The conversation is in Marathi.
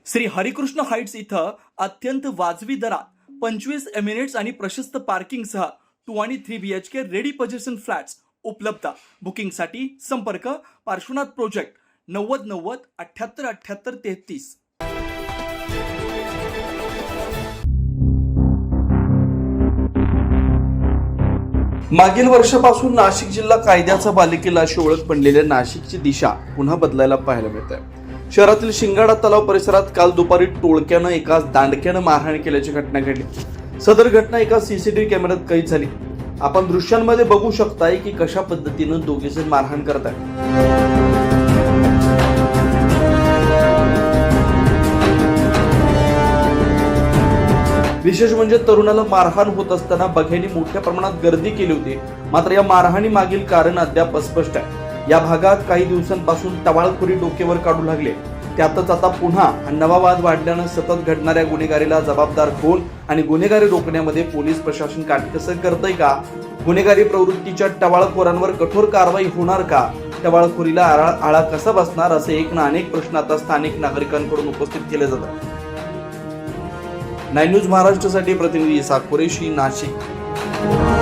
श्री हरिकृष्ण हाइट्स इथं अत्यंत वाजवी दरात 25 एमिरेट्स आणि प्रशस्त पार्किंगसह 2 आणि 3 BHK रेडी पोझिशन फ्लॅट्स उपलब्ध। बुकिंगसाठी संपर्क पार्श्वनाथ प्रोजेक्ट 9090 78 78 33। मागील वर्षापासून नाशिक जिल्हा कायद्याचा बालेकिल्ला अशी ओळख बनलेल्या नाशिकची दिशा पुन्हा बदलायला पाहायला मिळते। शहरातील शिंगाडा तलाव परिसरात काल दुपारी टोळक्यानं एका दांडक्यानं मारहाण केल्याची घटना घडली। सदर घटना एका CCTV कॅमेऱ्यात कैद झाली। आपण दृश्यांमध्ये बघू शकताय की कशा पद्धतीनं दोघे जण मारहाण करत आहेत। विशेष म्हणजे तरुणाला मारहाण होत असताना बघ्यांनी मोठ्या प्रमाणात गर्दी केली होती। मात्र या मारहाणी मागील कारण अद्याप अस्पष्ट आहे। या भागात काही दिवसांपासून टवाळखोरी डोक्यावर काढू लागले। त्यातच आता पुन्हा हा नवा वाद वाढल्यानं सतत घडणाऱ्या गुन्हेगारीला जबाबदार कोण आणि गुन्हेगारी रोखण्यामध्ये पोलीस प्रशासन काटकसर करतंय का? गुन्हेगारी प्रवृत्तीच्या टवाळखोरांवर कठोर कारवाई होणार का? टवाळखोरीला आळा कसा बसणार? असे एक ना अनेक प्रश्न आता स्थानिक नागरिकांकडून उपस्थित केले जातात। 9 न्यूज महाराष्ट्रासाठी प्रतिनिधी इसाक कुरेशी, नाशिक।